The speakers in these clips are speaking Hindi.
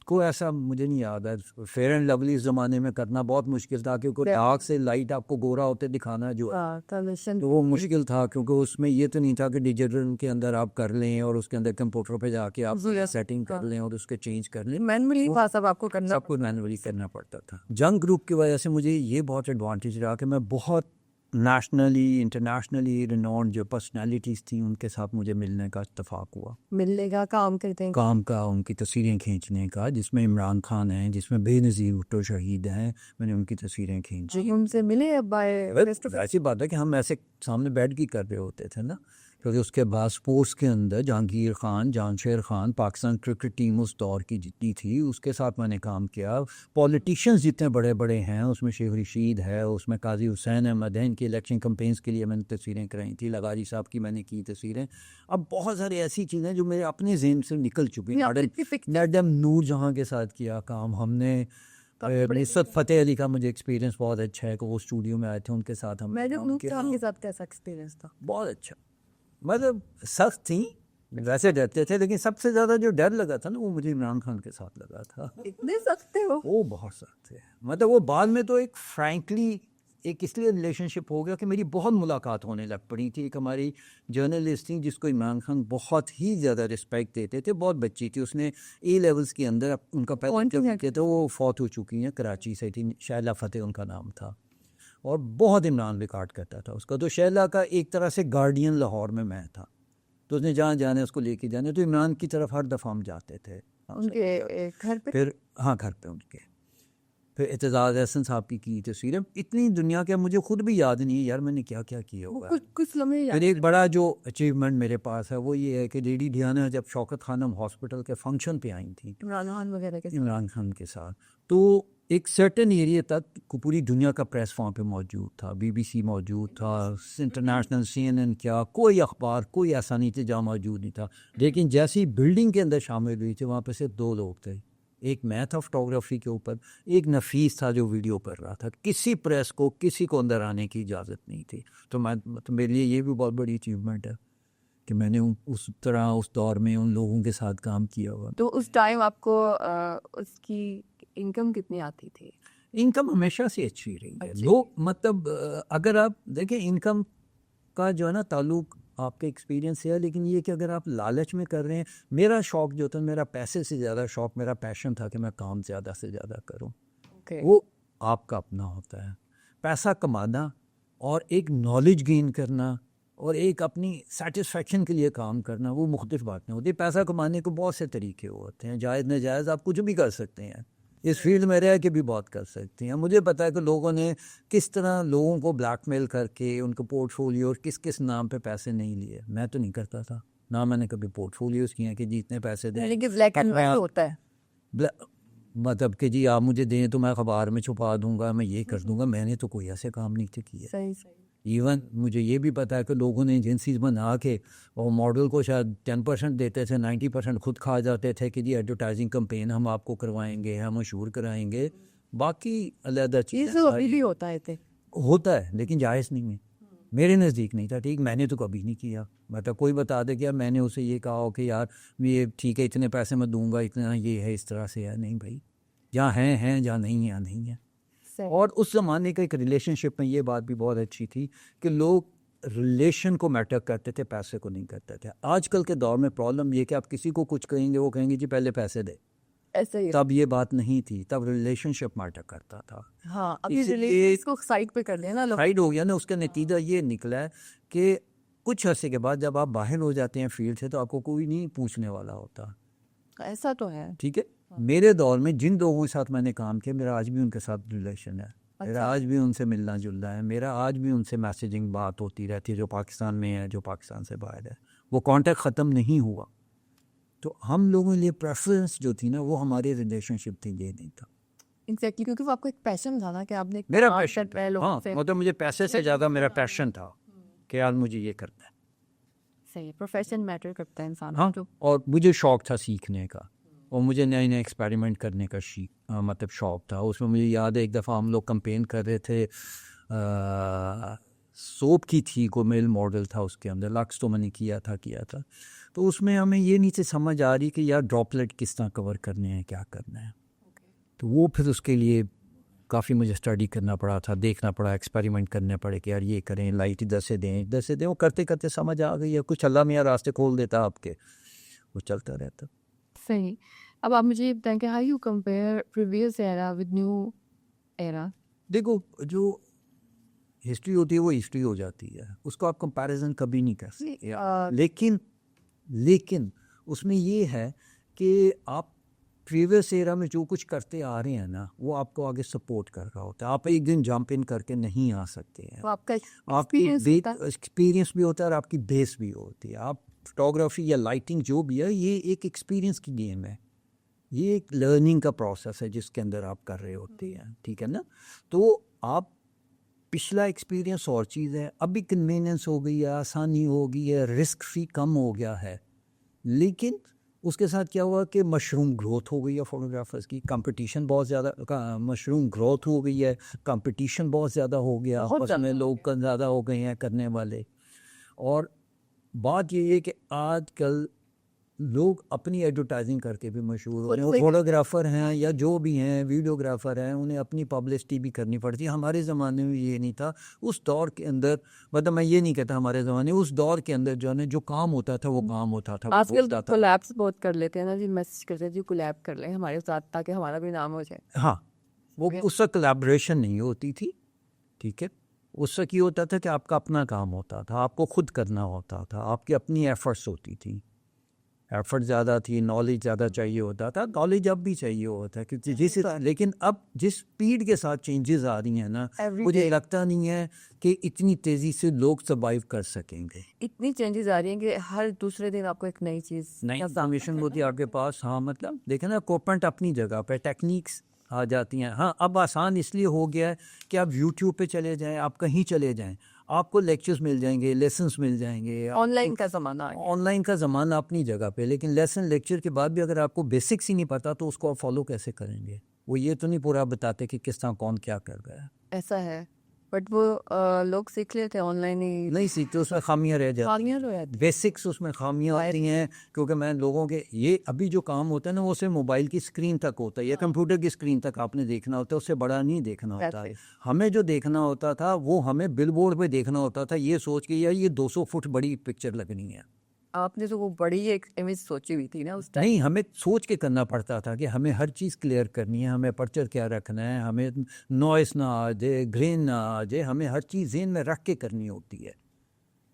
को ऐसा मुझे नहीं याद है। फेयर एंड लवली इस ज़माने में करना बहुत मुश्किल था, क्योंकि डार्क से लाइट आपको गोरा होते दिखाना जो है तो वो मुश्किल था, क्योंकि उसमें ये तो नहीं था कि डिजिटल के अंदर आप कर लें और उसके अंदर कंप्यूटर पे जाके आप सेटिंग कर लें और उसके चेंज कर लें। मैनुअली सब आपको करना, सब कुछ मैनुअली करना पड़ता था। जंग ग्रुप की वजह से मुझे ये बहुत एडवांटेज रहा कि मैं बहुत नेशनली इंटरनेशनली रिनोन्ड जो पर्सनालिटीज़ थी उनके साथ मुझे मिलने का इत्तेफाक हुआ। मिलने का काम करते हैं, काम का, उनकी तस्वीरें खींचने का, जिसमें इमरान खान हैं, जिसमें बेनज़ीर भुट्टो शहीद हैं, मैंने उनकी तस्वीरें खींची। जी उनसे मिले बाय ऐसी बात है कि हम ऐसे सामने बैठ के कर रहे होते थे ना, क्योंकि उसके बाद स्पोर्ट्स के अंदर जहांगीर खान, जानशेर खान, पाकिस्तान क्रिकेट टीम उस दौर की जितनी थी उसके साथ मैंने काम किया। पॉलिटिशियंस जितने बड़े बड़े हैं उसमें शेख रशीद है, उसमें काजी हुसैन अहमद है, इनकी इलेक्शन कैंपेन्स के लिए मैंने तस्वीरें कराई थी। लगारी साहब की मैंने की तस्वीरें। अब बहुत सारी ऐसी चीज़ें जो मेरे अपने ज़हन से निकल चुकी हैं। मैडम नूर जहाँ के साथ किया काम हमने। नुसरत फ़तेह अली का मुझे एक्सपीरियंस बहुत अच्छा है कि वो स्टूडियो में आए थे, उनके साथ हम के साथ कैसा एक्सपीरियंस था? बहुत अच्छा, मतलब सख्त थी, वैसे डरते थे, लेकिन सबसे ज़्यादा जो डर लगा था ना वो मुझे इमरान खान के साथ लगा था। इतने सख्त थे वो बहुत सख्त थे, मतलब वो बाद में तो एक फ्रैंकली एक इसलिए रिलेशनशिप हो गया कि मेरी बहुत मुलाकात होने लग पड़ी थी। एक हमारी जर्नलिस्ट थी जिसको इमरान खान बहुत ही ज़्यादा रिस्पेक्ट देते थे, बहुत बच्ची थी, उसने ए लेवल्स के अंदर उनका पहले तो वो फौत हो चुकी हैं, कराची से थी, शैला फ़तेह उनका नाम था, और बहुत इमरान रिकॉर्ड करता था उसका। तो शैला का एक तरह से गार्डियन लाहौर में मैं था, तो उसने जहाँ जाने उसको लेके जाने, तो इमरान की तरफ हर दफ़ा हम जाते थे उनके घर पे। फिर हाँ, घर पे उनके। फिर एतजाज़ एहसन साहब की तस्वीरें इतनी दुनिया के मुझे खुद भी याद नहीं है यार मैंने क्या क्या किया हुआ है। कुछ लम्हे फिर एक बड़ा जो अचीवमेंट मेरे पास है वो ये है कि लेडी डियाना जब शौकत खानम हॉस्पिटल के फंक्शन पे आई थी इमरान खान के साथ, तो एक सर्टेन एरिया तक पूरी दुनिया का प्रेस वहाँ पे मौजूद था, BBC मौजूद था, इंटरनेशनल CNN, क्या कोई अखबार कोई ऐसा नहीं था जहाँ मौजूद नहीं था। लेकिन जैसे ही बिल्डिंग के अंदर शामिल हुई थी वहाँ पे सिर्फ 2 लोग थे, एक मैं था फोटोग्राफी के ऊपर, एक नफीस था जो वीडियो कर रहा था। किसी प्रेस को किसी को अंदर आने की इजाज़त नहीं थी। तो मेरे लिए ये भी बहुत बड़ी अचीवमेंट है कि मैंने उस तरह उस दौर में उन लोगों के साथ काम किया हुआ। तो उस टाइम आपको उसकी इनकम कितनी आती थी? इनकम हमेशा से अच्छी रही है। लोग मतलब अगर आप देखें इनकम का जो है ना ताल्लुक आपके एक्सपीरियंस से है, लेकिन ये कि अगर आप लालच में कर रहे हैं, मेरा शौक़ जो था, मेरा पैसे से ज़्यादा शौक़, मेरा पैशन था कि मैं काम ज़्यादा से ज़्यादा करूं। वो आपका अपना होता है। पैसा कमाना और एक नॉलेज गेन करना और एक अपनी सेटिस्फेक्शन के लिए काम करना वो मुख्तलिफ बातें होती है। पैसा कमाने को बहुत से तरीके होते हैं, जायज़ नाजायज़ आप कुछ भी कर सकते हैं, इस फील्ड में रह के भी बहुत कर सकते हैं। मुझे पता है कि लोगों ने किस तरह लोगों को ब्लैकमेल करके उनको पोर्टफोलियो और किस किस नाम पे पैसे नहीं लिए। मैं तो नहीं करता था ना, मैंने कभी पोर्टफोलियोज किए कि जितने पैसे दें ब्लैक एंड व्हाइट होता है, मतलब कि जी आप मुझे दें तो मैं अखबार में छुपा दूंगा, मैं ये कर दूंगा। मैंने तो कोई ऐसे काम नहीं थे किए। सही। इवन मुझे ये भी पता है कि लोगों ने एजेंसीज बना के और मॉडल को शायद 10% देते थे, 90% खुद खा जाते थे कि जी एडवर्टाइजिंग कैंपेन हम आपको करवाएंगे, हम मशहूर कराएंगे, बाकी अलग चीज़ होता है लेकिन जायज़ नहीं है। मेरे नज़दीक नहीं था, ठीक, मैंने तो कभी नहीं किया। मतलब कोई बता दे कि यार मैंने उसे ये कहा हो कि यार ये ठीक है इतने पैसे मैं दूंगा, इतना ये है, इस तरह से है, नहीं भाई, जहाँ हैं जहाँ नहीं है नहीं है। और उस ज़माने का एक रिलेशनशिप में ये बात भी बहुत अच्छी थी कि लोग रिलेशन को मैटर करते थे, पैसे को नहीं करते थे। आजकल के दौर में प्रॉब्लम ये कि आप किसी को कुछ कहेंगे वो कहेंगे जी पहले पैसे दे, ऐसा ही। तब ये बात नहीं थी, तब रिलेशनशिप मैटर करता था। हाँ, अभी इसको साइड पे कर लेना, साइड हो गया ना, उसका नतीजा ये निकला है कि कुछ अर्से के बाद जब आप बाहर हो जाते हैं फील्ड से तो आपको कोई नहीं पूछने वाला होता। ऐसा तो है, ठीक है। मेरे दौर में जिन लोगों के साथ मैंने काम किया मेरा आज भी उनके साथ रिलेशन है। मेरा आज भी उनसे मिलना जुलना है, मेरा आज भी उनसे मैसेजिंग बात होती रहती है, जो पाकिस्तान में है, जो पाकिस्तान से बाहर है, वो कांटेक्ट ख़त्म नहीं हुआ। तो हम लोगों के लिए प्रेफरेंस जो थी ना वो हमारी रिलेशनशिप थी, ये नहीं था। एग्जैक्टली, क्योंकि वो आपको एक पैशन था ना कि आपने मेरा पैशन, हाँ, मतलब मुझे पैसे से ज़्यादा मेरा पैशन था कि यार मुझे ये करना है। सही है, प्रोफेशन मैटर करता है इंसान। हाँ, और मुझे शौक़ था सीखने का और मुझे नए नए एक्सपेरिमेंट करने का मतलब शौक़ था। उसमें मुझे याद है एक दफ़ा हम लोग कंपेन कर रहे थे, सोप की थी, कोई मेल मॉडल था उसके अंदर, लक्स तो मैंने किया था। तो उसमें हमें ये नीचे समझ आ रही कि यार ड्रॉपलेट किस तरह कवर करने हैं, क्या करना है। तो वो फिर उसके लिए काफ़ी मुझे स्टडी करना पड़ा था, देखना पड़ा, एक्सपेरिमेंट करने पड़े कि यार ये करें, लाइट इधर से दें, वो करते करते समझ आ गई है। कुछ अल्लाह मियाँ रास्ते खोल देता आपके, वो चलता रहता। सही। अब आप मुझे ये बताएं कि how you compare previous era with new era? देखो, जो हिस्ट्री होती है वो हिस्ट्री हो जाती है, उसको आप कंपैरिजन कभी नहीं कर सकते। लेकिन उसमें ये है कि आप प्रीवियस एरा में जो कुछ करते आ रहे हैं ना, वो आपको आगे सपोर्ट कर रहा होता है। आप एक दिन जंप इन करके नहीं आ सकते हैं। तो आपका आपकी एक्सपीरियंस होता है? एक्सपीरियंस भी होता है और आपकी बेस भी होती है। आप फोटोग्राफी या लाइटिंग जो भी है, ये एक एक्सपीरियंस की गेम है, ये एक लर्निंग का प्रोसेस है जिसके अंदर आप कर रहे होते हैं, ठीक है ना। तो आप पिछला एक्सपीरियंस और चीज़ है, अभी कन्वीनियंस हो गई है, आसानी हो गई है, रिस्क फ्री कम हो गया है। लेकिन उसके साथ क्या हुआ कि मशरूम ग्रोथ हो गई है फोटोग्राफर्स की, कंपटीशन बहुत ज़्यादा, मशरूम ग्रोथ हो गई है, कंपटीशन बहुत ज़्यादा हो गया, बहुत आपस में ज़्यादा। लोग ज़्यादा हो गए हैं करने वाले। और बात ये है कि आजकल लोग अपनी एडवर्टाइजिंग करके भी मशहूर हो रहे हैं। खुद से- फोटोग्राफर हैं या जो भी हैं, वीडियोग्राफर हैं, उन्हें अपनी पब्लिसिटी भी करनी पड़ती है। हमारे ज़माने में ये नहीं था। उस दौर के अंदर, मतलब मैं ये नहीं कहता हमारे ज़माने, उस दौर के अंदर जो है जो काम होता था वो काम होता था, वो आजकल होता था। कोलैब्स बहुत कर लेते हैं ना जी, मैसेज करते हैं जी कोलैब कर लें हमारे साथ ताकि हमारा भी नाम हो जाए। हाँ, वो Okay. उससे कोलैबोरेशन नहीं होती थी, ठीक है। उससे क्या होता था कि आपका अपना काम होता था, आपको खुद करना होता था, आपकी अपनी एफर्ट्स होती थी, एफर्ट ज़्यादा थी, नॉलेज ज़्यादा चाहिए होता था। नॉलेज अब भी चाहिए होता है क्योंकि लेकिन अब जिस स्पीड के साथ चेंजेस आ रही हैं ना, Every मुझे day. लगता नहीं है कि इतनी तेज़ी से लोग सर्वाइव कर सकेंगे। इतनी चेंजेस आ रही हैं कि हर दूसरे दिन आपको एक नई चीज़ नई का सामना इंफॉर्मेशन करना होती है आपके पास। हाँ, मतलब देखें ना, इक्विपमेंट अपनी जगह पे, टेक्निक्स आ जाती हैं। हाँ, अब आसान इसलिए हो गया है कि आप यूट्यूब पे चले जाएं, आप कहीं चले जाएं, आपको लेक्चर्स मिल जाएंगे, लेसन्स मिल जाएंगे। ऑनलाइन का ज़माना आ गया। ऑनलाइन का ज़माना अपनी जगह पे, लेकिन लेसन लेक्चर के बाद भी अगर आपको बेसिक्स ही नहीं पता तो उसको आप फॉलो कैसे करेंगे। वो ये तो नहीं पूरा बताते कि किस तरह कौन क्या कर रहा है। ऐसा है, बट वो लोग सीख लेते हैं ऑनलाइन ही। नहीं सीखते, उसमें खामियां रह जाती खामियां तो रहती हैं। बेसिक्स, उसमें खामियां आती हैं। क्योंकि मैं लोगों के ये अभी जो काम होता है ना, वो सिर्फ मोबाइल की स्क्रीन तक होता है या कंप्यूटर की स्क्रीन तक आपने देखना होता है, उससे बड़ा नहीं देखना होता है। That's it. हमें जो देखना होता था वो हमें बिलबोर्ड पे देखना होता था, ये सोच के यार ये 200 फुट बड़ी पिक्चर लगनी है। आपने तो वो बड़ी एक इमेज सोची हुई थी ना उस टाइम। नहीं, हमें सोच के करना पड़ता था कि हमें हर चीज़ क्लियर करनी है, हमें पर्चर क्या रखना है, हमें नॉइस ना आ जाए, ग्रेन ना आ जाए, हमें हर चीज़ ज़हन में रख के करनी होती है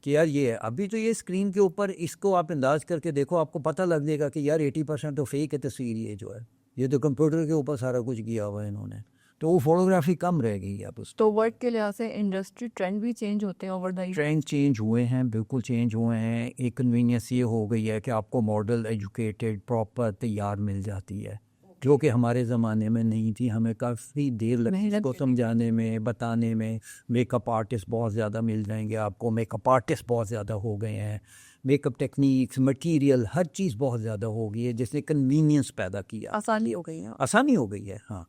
कि यार ये है। अभी तो ये स्क्रीन के ऊपर इसको आप अंदाज करके देखो, आपको पता लग जाएगा कि यार 80% तो फेक है तस्वीर, ये जो है ये तो कंप्यूटर के ऊपर सारा कुछ किया हुआ है इन्होंने। तो वो फोटोग्राफी कम रह गई है अब उस। तो वर्क के लिहाज से इंडस्ट्री ट्रेंड भी चेंज होते हैं over the year. Trend change हुए हैं, बिल्कुल चेंज हुए हैं। एक कन्वीनियंस ये हो गई है कि आपको मॉडल एजुकेटेड प्रॉपर तैयार मिल जाती है, जो कि हमारे ज़माने में नहीं थी। हमें काफ़ी देर लगती मेहनत इसको समझाने में, बताने में। मेकअप आर्टिस्ट बहुत ज़्यादा मिल जाएंगे आपको, मेकअप आर्टिस्ट बहुत ज़्यादा हो गए हैं, मेकअप टेक्निक्स, मटेरियल, हर चीज़ बहुत ज़्यादा हो गई है, जिसने कन्वीनियंस पैदा किया, आसानी हो गई है। आसानी हो गई है। हाँ,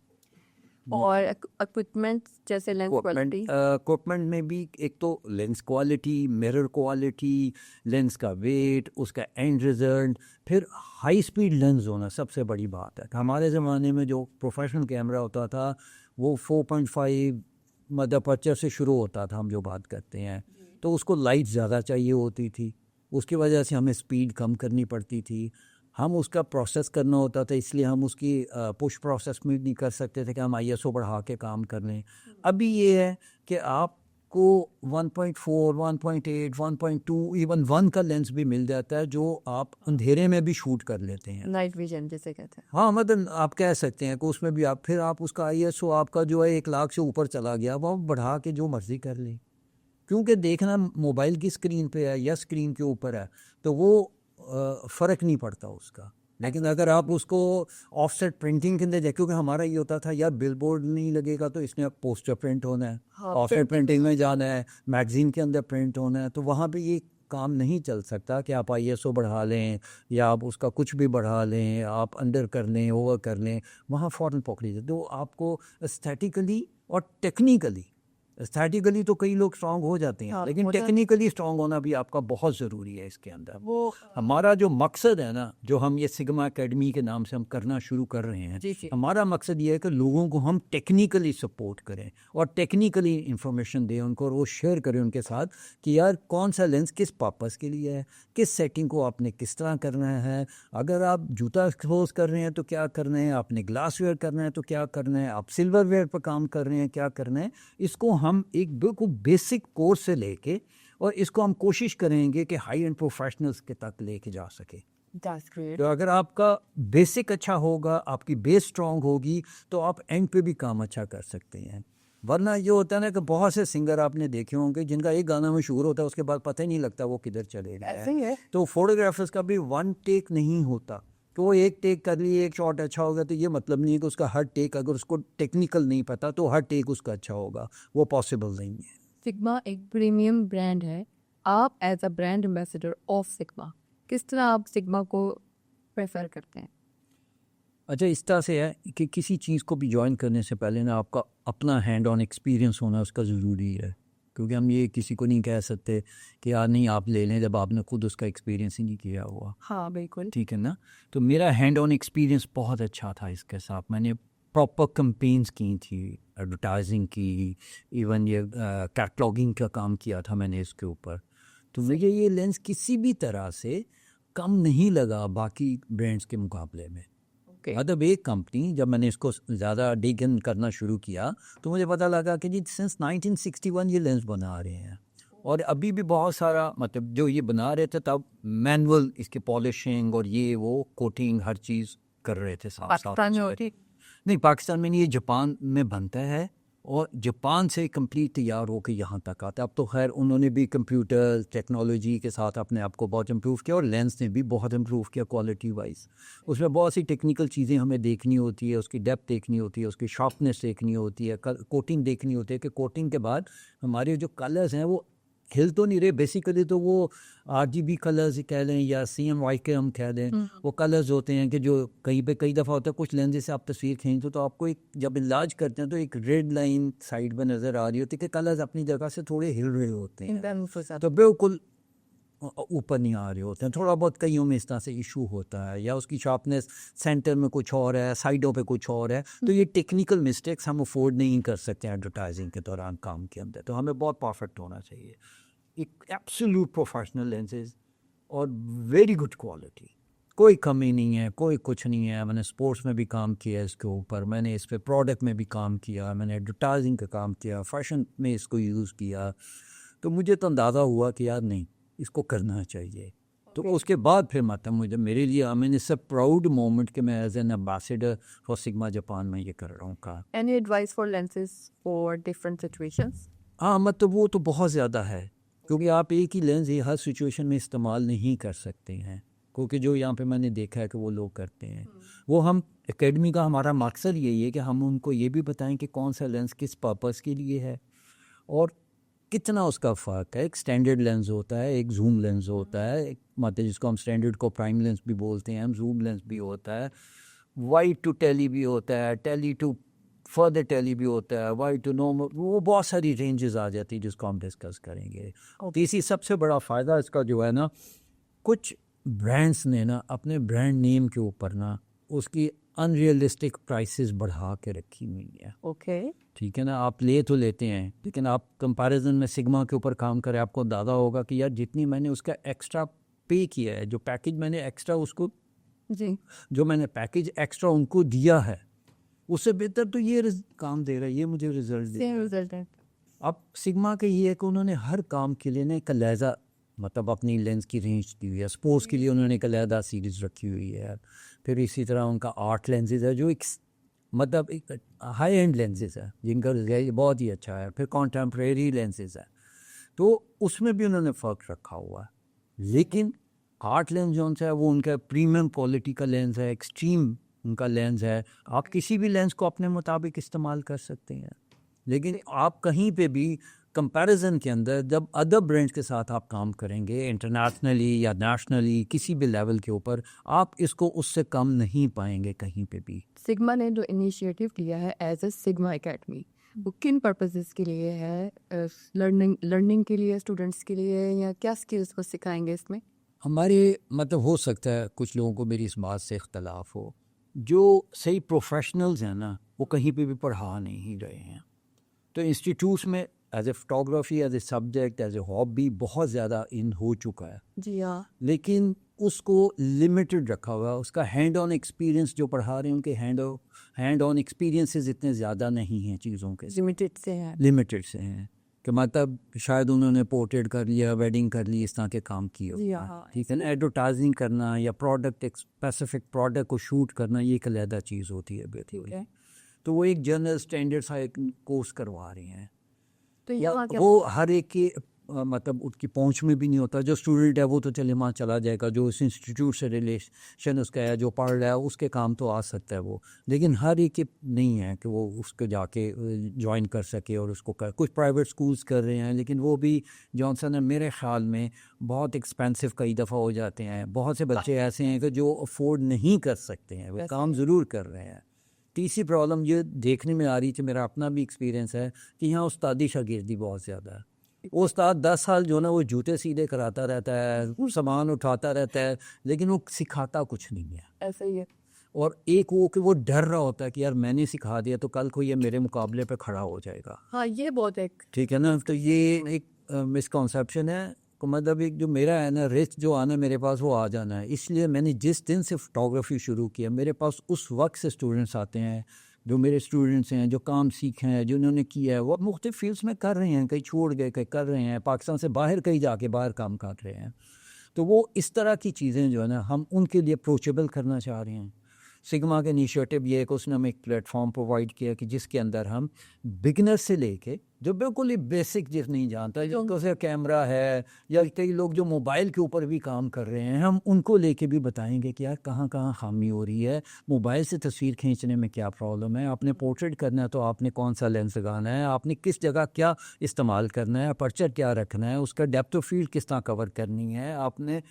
और इक्विपमेंट जैसे लेंस क्वालिटी। इक्विपमेंट में भी एक तो lens quality, mirror quality, lens का वेट, उसका एंड रिजल्ट, फिर हाई स्पीड लेंस होना सबसे बड़ी बात है। हमारे ज़माने में जो प्रोफेशनल कैमरा होता था वो 4.5 मतलब अपर्चर से शुरू होता था, हम जो बात करते हैं, तो उसको लाइट ज़्यादा चाहिए होती थी, उसकी वजह से हमें स्पीड कम करनी पड़ती थी। हम उसका प्रोसेस करना होता था, इसलिए हम उसकी पुश प्रोसेस में नहीं कर सकते थे कि हम ISO बढ़ा के काम कर लें। अभी ये है कि आपको 1.4, 1.8, 1.2, इवन 1 का लेंस भी मिल जाता है, जो आप अंधेरे में भी शूट कर लेते हैं। नाइट विजन जिसे कहते हैं। हाँ, मतलब आप कह सकते हैं कि उसमें भी आप उसका ISO आपका जो है 1 लाख से ऊपर चला गया, वो आप बढ़ा के जो मर्जी कर लें। क्योंकि देखना मोबाइल की स्क्रीन पे है या स्क्रीन के ऊपर है, तो वो फ़र्क नहीं पड़ता उसका। लेकिन अगर आप उसको ऑफसेट प्रिंटिंग के अंदर जाए, क्योंकि हमारा ये होता था यार बिलबोर्ड नहीं लगेगा तो इसने अब पोस्टर प्रिंट होना है, हाँ, ऑफसेट प्रिंटिंग में जाना है, मैगजीन के अंदर प्रिंट होना है, तो वहाँ पे ये काम नहीं चल सकता कि आप ISO बढ़ा लें या आप उसका कुछ भी बढ़ा लें, आप अंडर कर लें, ओवर कर लें, वहाँ फ़ौरन पकड़ी जाए। तो आपको एस्थेटिकली और टेक्निकली एस्थेटिकली तो कई लोग स्ट्रांग हो जाते हैं, हाँ, लेकिन हो जाते- टेक्निकली स्ट्रांग होना भी आपका बहुत ज़रूरी है इसके अंदर। वो हमारा जो मकसद है ना, जो हम ये सिग्मा एकेडमी के नाम से हम करना शुरू कर रहे हैं, जी। हमारा मकसद ये है कि लोगों को हम टेक्निकली सपोर्ट करें और टेक्निकली इंफॉर्मेशन दें उनको, और वो शेयर करें उनके साथ कि यार कौन सा लेंस किस पर्पस के लिए है, किस सेटिंग को आपने किस तरह करना है। अगर आप जूता एक्सपोज कर रहे हैं तो क्या करना है, आपने ग्लास वेयर करना है तो क्या करना है, आप सिल्वर वेयर पर काम कर रहे हैं क्या करना है। इसको हम एक बिल्कुल बेसिक कोर्स से लेके, और इसको हम कोशिश करेंगे कि हाई एंड प्रोफेशनल्स के तक लेके जा सके। That's great. तो अगर आपका बेसिक अच्छा होगा, आपकी बेस स्ट्रांग होगी, तो आप एंड पे भी काम अच्छा कर सकते हैं। वरना ये होता है ना कि बहुत से सिंगर आपने देखे होंगे जिनका एक गाना मशहूर होता है, उसके बाद पता ही नहीं लगता वो किधर चले गए ऐसे हैं। ही है। तो फोटोग्राफर्स का भी वन टेक नहीं होता, तो वो एक टेक कर लिए, एक शॉट अच्छा होगा, तो ये मतलब नहीं है कि उसका हर टेक, अगर उसको टेक्निकल नहीं पता तो हर टेक उसका अच्छा होगा, वो पॉसिबल नहीं है। सिग्मा एक प्रीमियम ब्रांड है। आप as a brand ambassador of Sigma किस तरह आप सिग्मा को प्रेफर करते हैं? अच्छा, इस तरह से है कि किसी चीज़ को भी ज्वाइन करने से पहले ना आपका अपना हैंड ऑन एक्सपीरियंस होना उसका ज़रूरी है, क्योंकि हम ये किसी को नहीं कह सकते कि यार नहीं आप ले लें जब आपने खुद उसका एक्सपीरियंस ही नहीं किया हुआ। हाँ बिल्कुल। ठीक है ना। तो मेरा हैंड ऑन एक्सपीरियंस बहुत अच्छा था इसके साथ। मैंने प्रॉपर कैंपेन्स की थी, एडवर्टाइजिंग की, इवन ये कैटलॉगिंग का काम किया था मैंने इसके ऊपर। तो मुझे ये लेंस किसी भी तरह से कम नहीं लगा बाकी ब्रांड्स के मुकाबले में। ओके। मतलब एक कंपनी, जब मैंने इसको ज़्यादा डिग इन करना शुरू किया तो मुझे पता लगा कि जी सिंस 1961 ये लेंस बना रहे हैं, और अभी भी बहुत सारा, मतलब जो ये बना रहे थे तब मैनुअल इसके पॉलिशिंग और ये वो कोटिंग हर चीज़ कर रहे थे साथ साथ। पाकिस्तान में होती नहीं, पाकिस्तान में नहीं, ये जापान में बनता है और जापान से कंप्लीट तैयार होकर यहाँ तक आता है। अब तो खैर उन्होंने भी कंप्यूटर टेक्नोलॉजी के साथ अपने आप को बहुत इम्प्रूव किया, और लेंस ने भी बहुत इम्प्रूव किया क्वालिटी वाइज। उसमें बहुत सी टेक्निकल चीज़ें हमें देखनी होती है, उसकी डेप्थ देखनी होती है, उसकी शार्पनेस देखनी होती है, कोटिंग देखनी होती है कि कोटिंग के बाद हमारे जो कलर्स हैं वो हिल तो नहीं रहे। बेसिकली तो वो RGB कलर्स कह लें या CMYK के हम कह दें, वो कलर्स होते हैं कि जो कई दफ़ा होता है, कुछ लेंस से आप तस्वीर खींचते तो आपको एक, जब इलाज करते हैं तो एक रेड लाइन साइड में नज़र आ रही होती है कि कलर्स अपनी जगह से थोड़े हिल रहे होते हैं, तो बिल्कुल ऊपर नहीं आ रहे होते हैं। थोड़ा बहुत कईयों में इस तरह से इशू होता है, या उसकी शार्पनेस सेंटर में कुछ और है, साइडों पे कुछ और है। तो ये टेक्निकल मिस्टेक्स हम अफोर्ड नहीं कर सकते एडवर्टाइजिंग के दौरान काम के अंदर। तो हमें बहुत परफेक्ट होना चाहिए, एक एब्सोल्यूट प्रोफेशनल लेंसेज और वेरी गुड क्वालिटी, कोई कमी नहीं है, कोई कुछ नहीं है। मैंने स्पोर्ट्स में भी काम किया है इसके ऊपर, मैंने इस पे प्रोडक्ट में भी काम किया, मैंने एडवर्टाइजिंग का काम किया, फैशन में इसको यूज़ किया। तो मुझे तो अंदाज़ा हुआ कि यार नहीं, इसको करना चाहिए। तो उसके बाद फिर मतलब मुझे, मेरे लिए I mean it's a proud moment कि मैं as an ambassador for Sigma Japan में ये कर रहा हूँ काम। Any advice for lenses for different situations? हाँ, मतलब वो तो बहुत ज़्यादा है, क्योंकि आप एक ही लेंस ये हर सिचुएशन में इस्तेमाल नहीं कर सकते हैं, क्योंकि जो यहाँ पे मैंने देखा है कि वो लोग करते हैं। वो हम एकेडमी का हमारा मकसद यही है कि हम उनको ये भी बताएं कि कौन सा लेंस किस पर्पस के लिए है और कितना उसका फ़र्क है। एक स्टैंडर्ड लेंस होता है, एक जूम लेंस होता है, एक मतलब जिसको हम स्टैंडर्ड को प्राइम लेंस भी बोलते हैं, हम जूम लेंस भी होता है, वाइड टू टेली भी होता है, टेली टू फर्दर टेली भी होता है, वाइड टू नॉर्मल, वो बहुत सारी रेंजेस आ जाती है जिसको हम डिस्कस करेंगे। तो इसी सबसे बड़ा फ़ायदा इसका जो है ना, कुछ ब्रांड्स ने ना अपने ब्रांड नेम के ऊपर ना उसकी अनरियलिस्टिक प्राइसेस बढ़ा के रखी हुई है। ओके। ठीक है ना, आप ले तो लेते हैं, लेकिन आप कंपैरिजन में सिग्मा के ऊपर काम करें, आपको अंदाज़ा होगा कि यार जितनी मैंने उसका एक्स्ट्रा पे किया है, जो पैकेज मैंने एक्स्ट्रा उसको, जी। जो मैंने पैकेज एक्स्ट्रा उनको दिया है, उससे बेहतर तो ये काम दे रहा है, ये मुझे रिजल्ट दे रहा सेम है। रिजल्ट है। अब सिग्मा के ये है कि उन्होंने हर काम के लिए ना एक लहजा, मतलब अपनी लेंस की रेंज दी हुई है। स्पोर्ट्स के लिए उन्होंने एक अलहदा सीरीज़ रखी हुई है। फिर इसी तरह उनका आर्ट लेंसेज है जो एक मतलब एक हाई एंड लेंसेज है जिनका रिजल्ट बहुत ही अच्छा है। फिर कॉन्टेम्प्रेरी लेंसेज है, तो उसमें भी उन्होंने फ़र्क रखा हुआ है। लेकिन आर्ट लेंस जो है वो उनका प्रीमियम क्वालिटी का लेंस है, एक्सट्रीम उनका लेंस है। आप किसी भी लेंस को अपने मुताबिक इस्तेमाल कर सकते हैं, लेकिन आप कहीं पे भी कंपैरिजन के अंदर जब अदर ब्रांड्स के साथ आप काम करेंगे इंटरनेशनली या नेशनली किसी भी लेवल के ऊपर, आप इसको उससे कम नहीं पाएंगे कहीं पे भी। सिग्मा ने जो इनिशिएटिव लिया है एज ए सिग्मा एकेडमी, वो किन पर्पसेस के लिए है? लर्निंग के लिए, स्टूडेंट्स के लिए, या क्या स्किल्स को सिखाएंगे इसमें? हमारे मतलब हो सकता है कुछ लोगों को मेरी इस बात से इख्तलाफ हो, जो सही प्रोफेशनल्स हैं ना वो कहीं पे भी पढ़ा नहीं रहे हैं। तो इंस्टीट्यूट्स में as a photography as a subject as a hobby बहुत ज़्यादा इन हो चुका है, जी हाँ। लेकिन उसको लिमिटेड रखा हुआ है। उसका हैंड ऑन एक्सपीरियंस जो पढ़ा रहे हैं उनके हैंड ऑन एक्सपीरियंसेस इतने ज़्यादा नहीं हैं चीज़ों के, लिमिटेड से है। लिमिटेड से हैं कि मतलब शायद उन्होंने पोर्ट्रेट कर लिया, वेडिंग कर ली, इस तरह के काम किए जी होते हाँ। हैं। ठीक है ना, एडवर्टाइजिंग करना या प्रोडक्ट एक स्पेसिफिक प्रोडक्ट को शूट करना ये एक अलहदा चीज़ होती है ठीक बेसिकली। है। तो वो एक जनरल स्टैंडर्ड सा एक कोर्स करवा रहे हैं, तो यहाँ क्या? वो हर एक के मतलब उसकी पहुंच में भी नहीं होता। जो स्टूडेंट है वो तो चले वहाँ चला जाएगा, जो इस इंस्टीट्यूट से रिलेशन उसका है, जो पढ़ रहा है उसके काम तो आ सकता है वो, लेकिन हर एक के नहीं है कि वो उसको जाके ज्वाइन कर सके और उसको कर। कुछ प्राइवेट स्कूल्स कर रहे हैं, लेकिन वो भी जॉनसन है मेरे ख्याल में बहुत एक्सपेंसिव कई दफ़ा हो जाते हैं। बहुत से बच्चे ऐसे हैं कि जो अफोर्ड नहीं कर सकते हैं, वो काम ज़रूर कर रहे हैं। तीसरी प्रॉब्लम ये देखने में आ रही थी, मेरा अपना भी एक्सपीरियंस है कि यहाँ उस्तादी शागिर्दी बहुत ज़्यादा है। वो उस्ताद 10 साल जो ना वो जूते सीधे कराता रहता है, सामान उठाता रहता है, लेकिन वो सिखाता कुछ नहीं है। ऐसा ही है। और एक वो कि वो डर रहा होता है कि यार मैंने सिखा दिया तो कल को ये मेरे मुकाबले पे खड़ा हो जाएगा। हाँ, ये बहुत एक ठीक है ना, तो ये एक मिसकॉन्सेप्शन है। को मतलब एक जो मेरा है ना रिस्क जो आना मेरे पास वो आ जाना है। इसलिए मैंने जिस दिन से फोटोग्राफी शुरू किया मेरे पास उस वक्त से स्टूडेंट्स आते हैं, जो मेरे स्टूडेंट्स हैं, जो काम सीखे हैं, जिन्होंने किया है, वो मुख्तलिफ फील्ड्स में कर रहे हैं, कहीं छोड़ गए, कहीं कर रहे हैं, पाकिस्तान से बाहर कहीं जाके बाहर काम कर रहे हैं। तो वो इस तरह की चीज़ें जो है ना हम उनके लिए अप्रोचेबल करना चाह रहे हैं। सिग्मा का इनिशिएटिव ये है कि उसने हमें एक प्लेटफॉर्म प्रोवाइड किया कि जिसके अंदर हम बिगनर से लेके जो बिल्कुल ही बेसिक जिस नहीं जानता, जिसको से कैमरा है या कई लोग जो मोबाइल के ऊपर भी काम कर रहे हैं, हम उनको लेके भी बताएंगे कि यार कहाँ कहाँ खामी हो रही है, मोबाइल से तस्वीर खींचने में क्या प्रॉब्लम है, आपने पोर्ट्रेट करना है तो आपने कौन सा लेंस लगाना है, आपने किस जगह क्या इस्तेमाल करना है, अपर्चर क्या रखना है, उसका डेप्थ ऑफ फील्ड किस तरह कवर करनी है, आपने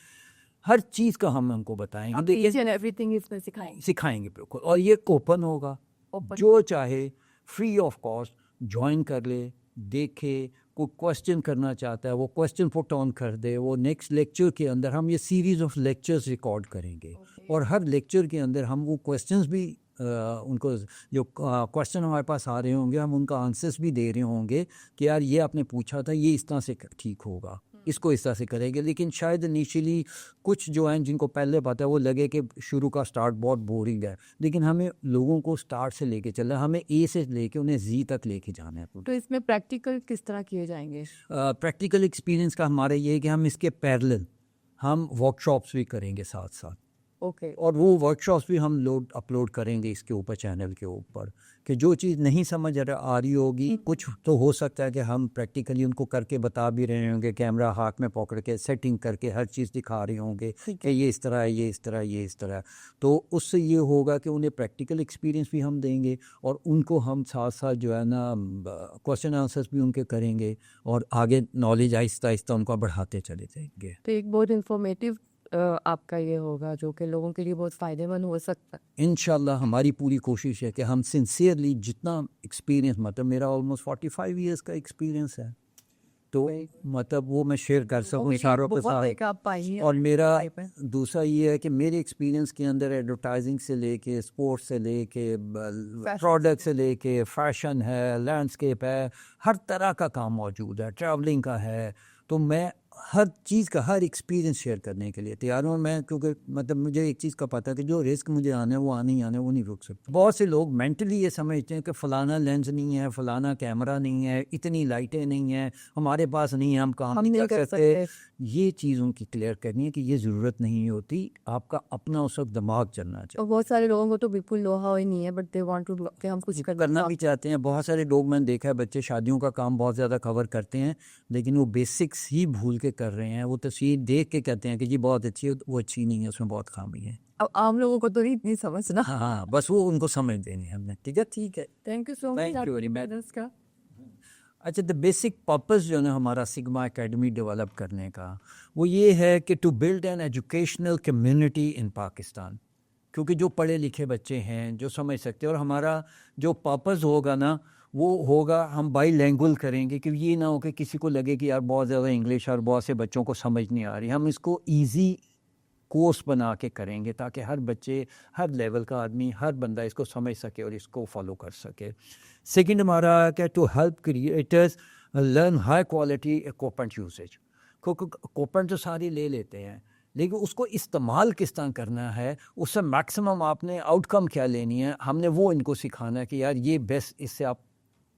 हर चीज़ का हम उनको बताएंगे। ईच एंड एवरीथिंग इसमें सिखाएंगे। सिखाएंगे बिल्कुल, और ये ओपन होगा, Open। जो चाहे फ्री ऑफ कॉस्ट ज्वाइन कर ले, देखे, कोई क्वेश्चन करना चाहता है वो क्वेश्चन पुट ऑन कर दे। वो नेक्स्ट लेक्चर के अंदर हम ये सीरीज़ ऑफ लेक्चर्स रिकॉर्ड करेंगे और हर लेक्चर के अंदर हम वो क्वेश्चंस भी उनको जो क्वेश्चन हमारे पास आ रहे होंगे हम उनका आंसर्स भी दे रहे होंगे कि यार ये आपने पूछा था, ये इस तरह से ठीक होगा, इसको इस तरह से करेंगे। लेकिन शायद इनिशियली कुछ जो हैं जिनको पहले पता है वो लगे कि शुरू का स्टार्ट बहुत बोरिंग है, लेकिन हमें लोगों को स्टार्ट से लेके चलना है, हमें ए से लेके उन्हें जी तक लेके जाना है। तो इसमें प्रैक्टिकल किस तरह किए जाएंगे? प्रैक्टिकल एक्सपीरियंस का हमारा ये है कि हम इसके पैरेलल हम वर्कशॉप्स भी करेंगे साथ साथ, ओके। और वो वर्कशॉप्स भी हम लोड अपलोड करेंगे इसके ऊपर, चैनल के ऊपर, कि जो चीज़ नहीं समझ आ रही होगी, कुछ तो हो सकता है कि हम प्रैक्टिकली उनको करके बता भी रहे होंगे, कैमरा हाथ में पकड़ के सेटिंग करके हर चीज़ दिखा रहे होंगे कि ये इस तरह है, ये इस तरह, ये इस तरह। तो उससे ये होगा कि उन्हें प्रैक्टिकल एक्सपीरियंस भी हम देंगे और उनको हम साथ साथ जो है ना क्वेश्चन आंसर्स भी उनके करेंगे और आगे नॉलेज आहिस्ता आहिस्ता उनको बढ़ाते चले जाएंगे। तो एक बहुत इंफॉर्मेटिव आपका ये होगा जो कि लोगों के लिए बहुत फ़ायदेमंद हो सकता है। इंशाल्लाह हमारी पूरी कोशिश है कि हम सिंसियरली जितना एक्सपीरियंस, मतलब मेरा ऑलमोस्ट 45 इयर्स का एक्सपीरियंस है, तो मतलब वो मैं शेयर कर सकूँ इशारों के साथ। आप पाइए। और मेरा दूसरा ये है कि मेरे एक्सपीरियंस के अंदर एडवर्टाइजिंग से लेके स्पोर्ट्स से लेके प्रोडक्ट से लेके फैशन है, लैंडस्केप है, हर तरह का काम मौजूद है, ट्रैवलिंग का है। तो मैं हर चीज़ का हर एक्सपीरियंस शेयर करने के लिए तैयार हूँ मैं, क्योंकि मतलब मुझे एक चीज़ का पता है कि जो रिस्क मुझे आना है वो आने ही आना है, वो नहीं रुक सकता। बहुत से लोग मेंटली ये समझते हैं कि फ़लाना लेंस नहीं है, फ़लाना कैमरा नहीं है, इतनी लाइटें नहीं हैं, हमारे पास नहीं है, हम काम नहीं कर सकते। ये चीज़ उनकी क्लियर करनी है कि ये ज़रूरत नहीं होती, आपका अपना उस वक्त दिमाग चलना चाहिए। और बहुत सारे लोगों को तो बिल्कुल लोहा ही नहीं है, बट दे वांट टू कि हम कुछ करना भी चाहते हैं। बहुत सारे लोग मैंने देखा है, बच्चे शादियों का काम बहुत ज़्यादा कवर करते हैं, लेकिन वो बेसिक्स ही भूल के कर रहे हैं। वो तस्वीर देख के कहते हैं कि जी बहुत अच्छी है, वो अच्छी नहीं है, उसमें बहुत खामी है। अब आम लोगों को तो इतनी समझना। हाँ, बस वो उनको समझ देनी है हमने। ठीक है, ठीक है। Thank you so Thank much you very much. का। अच्छा, द बेसिक पर्पस जो है ना हमारा सिग्मा एकेडमी डेवलप करने का, वो ये है कि to build an educational community in Pakistan. क्योंकि जो पढ़े लिखे बच्चे हैं, जो समझ सकते हैं, और हमारा जो पर्पस होगा ना वो होगा, हम बाईलैंग्वेज करेंगे कि ये ना हो कि किसी को लगे कि यार बहुत ज़्यादा इंग्लिश और बहुत से बच्चों को समझ नहीं आ रही। हम इसको इजी कोर्स बना के करेंगे ताकि हर बच्चे, हर लेवल का आदमी, हर बंदा इसको समझ सके और इसको फॉलो कर सके। सेकंड हमारा क्या, to help creators learn high quality equipment usage. Equipment तो सारी ले लेते हैं, लेकिन उसको इस्तेमाल किस तरह करना है, उससे मैक्सिमम आपने आउटकम क्या लेनी है, हमने वो इनको सिखाना है कि यार ये बेस्ट, इससे आप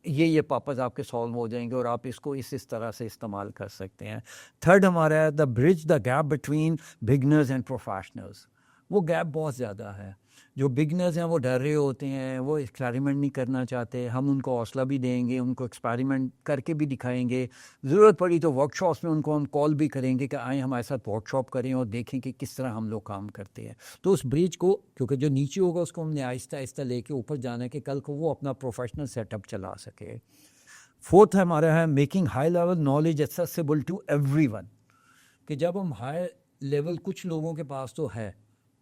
ये पर्पज़ आपके सॉल्व हो जाएंगे और आप इसको इस तरह से इस्तेमाल कर सकते हैं। थर्ड हमारा है the bridge the gap between beginners and professionals. वो गैप बहुत ज़्यादा है। जो बिगनर्स हैं वो डर रहे होते हैं, वो एक्सपेरिमेंट नहीं करना चाहते, हम उनको हौसला भी देंगे, उनको एक्सपेरिमेंट करके भी दिखाएंगे, ज़रूरत पड़ी तो वर्कशॉप्स में उनको हम कॉल भी करेंगे कि आए हमारे साथ वर्कशॉप करें और देखें कि किस तरह हम लोग काम करते हैं। तो उस ब्रिज को, क्योंकि जो नीचे होगा उसको हमने आहिस्ता आहिस्ता लेके ऊपर जाना है कि कल को वो अपना प्रोफेशनल सेटअप चला सके। फोर्थ हमारा है making high level knowledge accessible to everyone. कि जब हम हाई लेवल, कुछ लोगों के पास तो है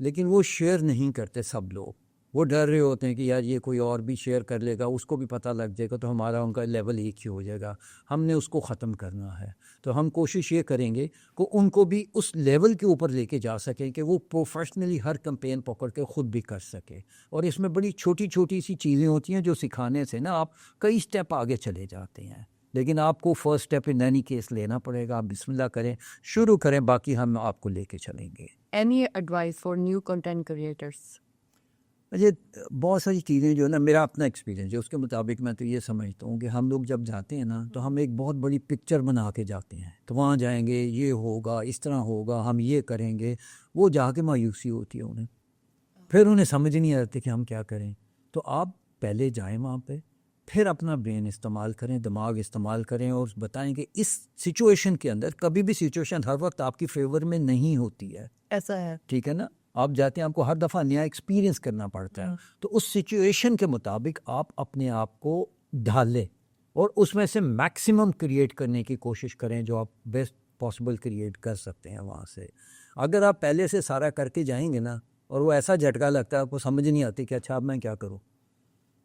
लेकिन वो शेयर नहीं करते सब लोग, वो डर रहे होते हैं कि यार ये कोई और भी शेयर कर लेगा, उसको भी पता लग जाएगा तो हमारा उनका लेवल एक ही हो जाएगा। हमने उसको ख़त्म करना है, तो हम कोशिश ये करेंगे कि उनको भी उस लेवल के ऊपर लेके जा सकें कि वो प्रोफेशनली हर कैंपेन पकड़ के ख़ुद भी कर सके। और इसमें बड़ी छोटी छोटी सी चीज़ें होती हैं जो सिखाने से ना आप कई स्टेप आगे चले जाते हैं। लेकिन आपको first step in any case लेना पड़ेगा। आप बिस्मिल्लाह करें, शुरू करें, बाकी हम आपको लेके चलेंगे। Any advice for new content creators? मुझे बहुत सारी चीज़ें जो है ना, मेरा अपना एक्सपीरियंस है उसके मुताबिक मैं तो ये समझता हूँ कि हम लोग जब जाते हैं ना तो हम एक बहुत बड़ी पिक्चर बना के जाते हैं, तो वहाँ जाएंगे, ये होगा, इस तरह होगा, हम ये करेंगे। वो जाके मायूसी होती है उन्हें, फिर उन्हें समझ नहीं आती कि हम क्या करें। तो आप पहले जाएं वहाँ पे, फिर अपना ब्रेन इस्तेमाल करें, दिमाग इस्तेमाल करें और बताएं कि इस सिचुएशन के अंदर, कभी भी सिचुएशन हर वक्त आपकी फेवर में नहीं होती है, ऐसा है। ठीक है ना। आप जाते हैं, आपको हर दफ़ा नया एक्सपीरियंस करना पड़ता है, तो उस सिचुएशन के मुताबिक आप अपने आप को ढालें और उसमें से मैक्सिमम क्रिएट करने की कोशिश करें जो आप बेस्ट पॉसिबल क्रिएट कर सकते हैं वहाँ से। अगर आप पहले से सारा करके जाएंगे ना और वो ऐसा झटका लगता है, आपको समझ नहीं आती कि अच्छा अब मैं क्या करूँ,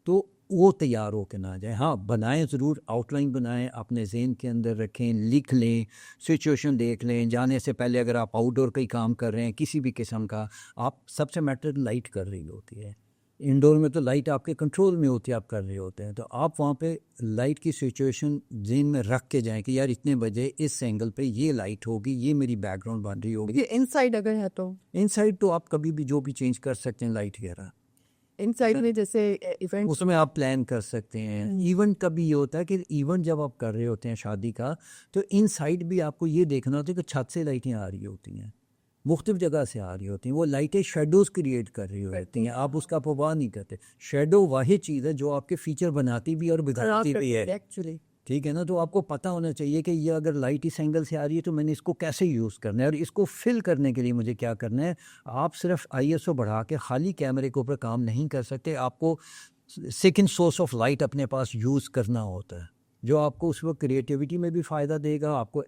तो वो तैयार हो के ना जाए। हाँ, बनाएं ज़रूर, आउटलाइन बनाएं, अपने ज़हन के अंदर रखें, लिख लें, सिचुएशन देख लें। जाने से पहले अगर आप आउटडोर का ही काम कर रहे हैं किसी भी किस्म का, आप सबसे मैटर लाइट कर रही होती है। इंडोर में तो लाइट आपके कंट्रोल में होती है, आप कर रहे होते हैं, तो आप वहाँ पे लाइट की सिचुएशन ज़हन में रख के जाएं कि यार इतने बजे इस एंगल पे ये लाइट होगी, ये मेरी बैकग्राउंड बन रही होगी। ये इनसाइड अगर है तो इनसाइड तो आप कभी भी जो भी चेंज कर सकते हैं, लाइट वगैरह इनसाइड में जैसे इवेंट उसमें आप प्लान कर सकते हैं। इवेंट कभी ये होता है कि इवेंट जब आप कर रहे होते हैं शादी का, तो इनसाइड भी आपको ये देखना होता है कि छत से लाइटें आ रही होती हैं, मुख्तलिफ जगह से आ रही होती हैं, वो लाइटें शेडोज़ क्रिएट कर रही होती हैं, आप उसका परवाह नहीं करते। शेडो वाही चीज़ है जो आपके फीचर बनाती भी और बिगाड़ती भी है, एक्चुअली। ठीक है ना। तो आपको पता होना चाहिए कि ये अगर लाइट इस एंगल से आ रही है तो मैंने इसको कैसे यूज़ करना है और इसको फिल करने के लिए मुझे क्या करना है। आप सिर्फ ISO बढ़ा के खाली कैमरे के ऊपर काम नहीं कर सकते, आपको सेकंड सोर्स ऑफ लाइट अपने पास यूज़ करना होता है, जो आपको उस वक्त क्रिएटिविटी में भी फ़ायदा देगा, आपको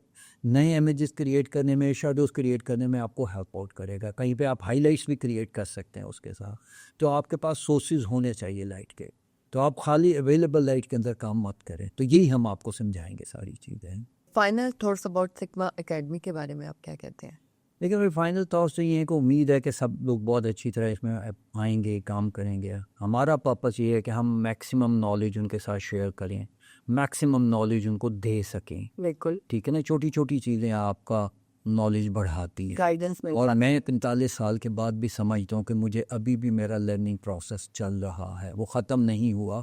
नए इमेजेस क्रिएट करने में, शेडोज़ क्रिएट करने में आपको हेल्प आउट करेगा। कहीं पे आप हाईलाइट्स भी क्रिएट कर सकते हैं उसके साथ। तो आपके पास सोर्सेज होने चाहिए लाइट के, तो आप खाली अवेलेबल लाइट के अंदर काम मत करें। तो यही हम आपको समझाएंगे सारी चीज़ें। Final thoughts about sigma academy के बारे में आप क्या कहते हैं? लेकिन मेरे फाइनल थॉट्स तो ये है कि उम्मीद है कि सब लोग बहुत अच्छी तरह इसमें आएंगे, काम करेंगे। हमारा पर्पस ये है कि हम मैक्सिमम नॉलेज उनके साथ शेयर करें, मैक्सिमम नॉलेज उनको दे सकें। बिल्कुल, ठीक है ना, छोटी छोटी चीज़ें आपका नॉलेज बढ़ाती है। गाइडेंस में। और मैं 45 साल के बाद भी समझता हूँ कि मुझे अभी भी मेरा लर्निंग प्रोसेस चल रहा है, वो ख़त्म नहीं हुआ।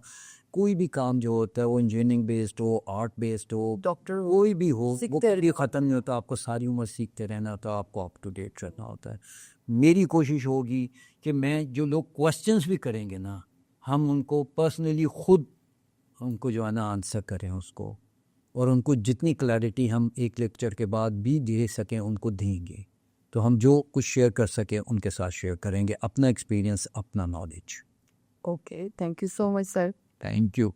कोई भी काम जो होता है, वो इंजीनियरिंग बेस्ड हो, आर्ट बेस्ड हो, डॉक्टर कोई भी हो, वो सीखते कभी ख़त्म नहीं होता। आपको सारी उम्र सीखते रहना होता है, आपको अप टू डेट रहना होता है। मेरी कोशिश होगी कि मैं, जो लोग क्वेश्चंस भी करेंगे ना, हम उनको पर्सनली ख़ुद उनको जो है ना आंसर करें उसको, और उनको जितनी क्लैरिटी हम एक लेक्चर के बाद भी दे सकें उनको देंगे। तो हम जो कुछ शेयर कर सकें उनके साथ शेयर करेंगे, अपना एक्सपीरियंस, अपना knowledge. Okay, thank you so much sir. Thank you.